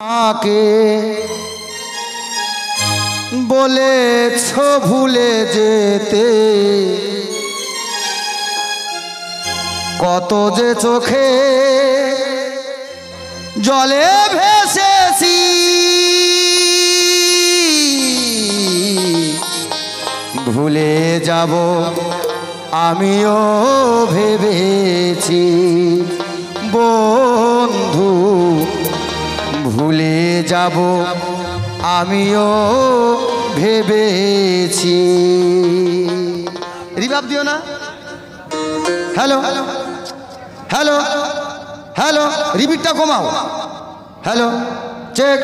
আকে বলেছ ভুলে যেতে, কত যে চোখে জলে ভেসেছি, ভুলে যাব আমিও ভেবেছি বন্ধু, ভুলে যাব আমিও ভেবেছি। রিভাব দিও না। হ্যালো হ্যালো হ্যালো, রিপিটটা কমাও। হ্যালো চেক,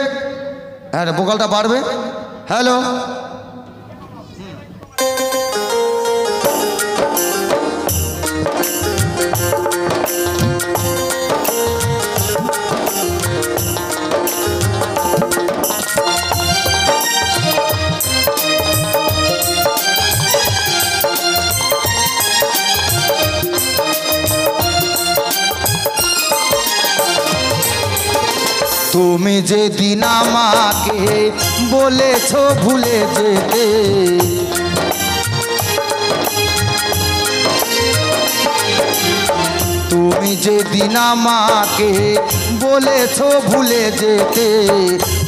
হ্যাঁ ভোকালটা বাড়বে। হ্যালো তুমি যেদিন আমাকে বলেছ ভুলে যেতে, তুমি যেদিন আমাকে বলেছ ভুলে যেতে,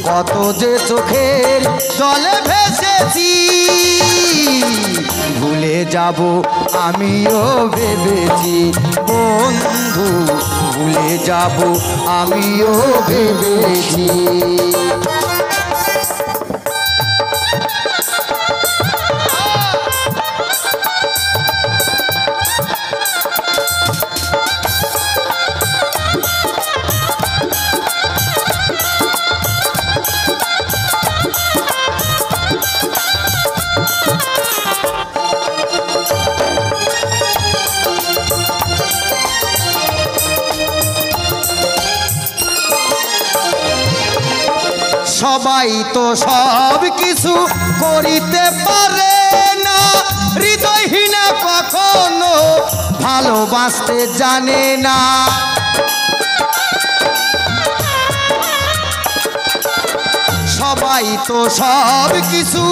কত যে চোখের জলে ভেসেছি, ভুলে যাব আমিও ভেবেছি বন্ধু, ভুলে যাব আমিও ভেবেছি। সবাই তো সব কিছু করিতে পারে না, হৃদয়হীনা কখনো ভালোবাসতে জানে না। সবাই তো সব কিছু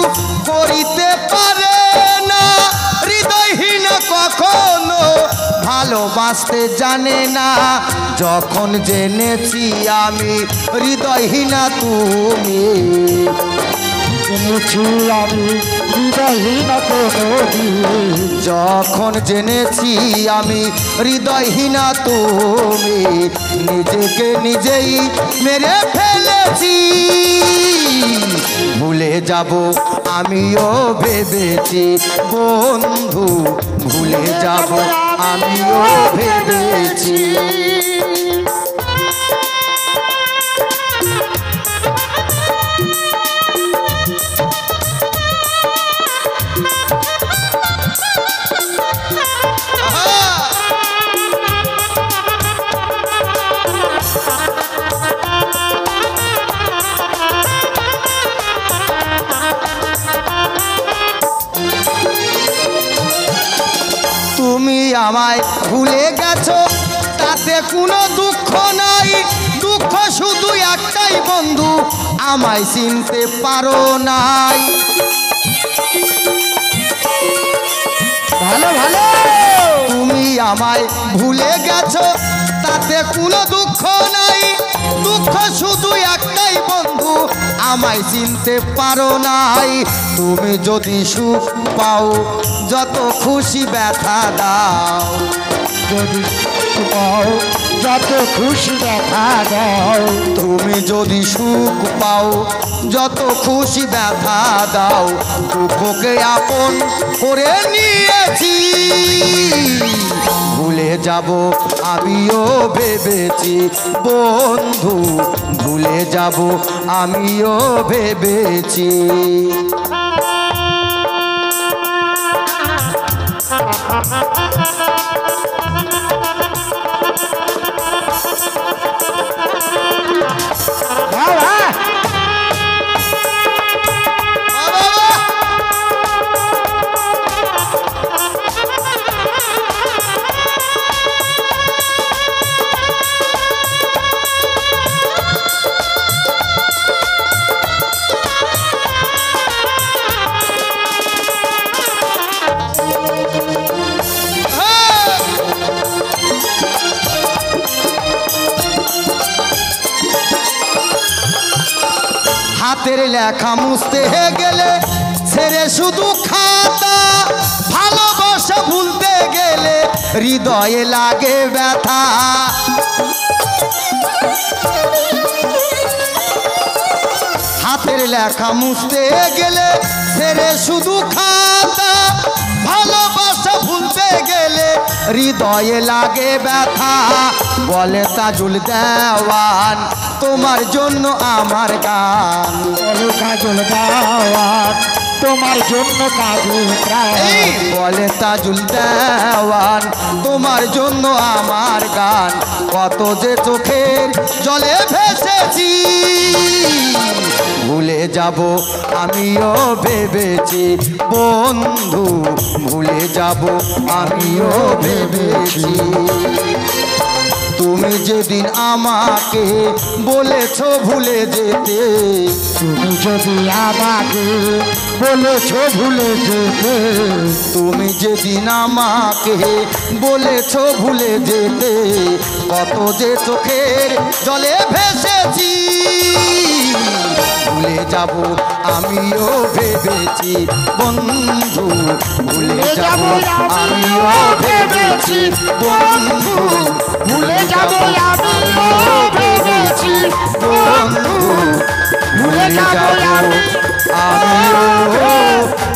করিতে পারে না, হৃদয়হীনা কখনো ভালোবাসতে জানে না। যখন জেনেছি আমি হৃদয়হীনা তুমি, জেনেছি আমি হৃদয়হীনা তুমি, যখন জেনেছি আমি হৃদয়হীনা তুমি, নিজেকে নিজেই মেরে ফেলেছি, ভুলে যাব আমিও ভেবেছি বন্ধু, ভুলে যাব আমিও ভেবেছি। তুমি আমায় ভুলে গেছো তাতে কোনো দুঃখ নাই, দুঃখ শুধু একটাই বন্ধু, আমায় চিনতে পারো নাই। ভালো ভালো, তুমি আমায় ভুলে গেছো তাতে কোনো দুঃখ নাই, দুঃখ শুধু একটাই বন্ধু, আমায় চিনতে পারো নাই। তুমি যদি সুখ পাও যত খুশি ব্যথা দাও, যদি পাও যত খুশি ব্যথা দাও, তুমি যদি সুখ পাও যত খুশি ব্যথা দাও, দুঃখকে আপন করে নিয়েছি, ভুলে যাব আমিও ভেবেছি বন্ধু, ভুলে যাব আমিও ভেবেছি। হাতের লেখা মুছতে গেলে ছেড়ে শুধু খাতা, ভালোবাসা ভুলতে গেলে হৃদয়ে লাগে ব্যথা। হাতের লেখা মুছতে গেলে ছেড়ে শুধু খাতা, ভালোবাসা ভুলতে গেলে হৃদয়ে লাগে ব্যথা। বলে তাজুল দেওয়ান তোমার জন্য আমার গান, বলে কাজল দেওয়ান তোমার জন্য কাজল প্রাণ। বলে তাজুল দেওয়ান তোমার জন্য আমার গান। কত যে চোখের জলে ভেসেছি, ভুলে যাব আমিও ভেবেছি বন্ধু, ভুলে যাব আমিও ভেবেছি। তুমি যেদিন আমাকে বলেছ ভুলে যেতে, তুমি যদি আমাকে বলেছ ভুলে যেতে, তুমি যেদিন আমাকে বলেছ ভুলে যেতে, কত যে চোখের জলে ভেসেছি। ভুলে যাব আমিও ভেবেছি বন্ধু, ভুলে যাব আমিও ভেবেছি বন্ধু, ভুলে যাব আমিও ভেবেছি বন্ধু, ভুলে যাব আমিও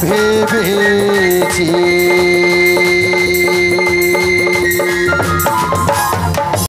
ভেবেছি।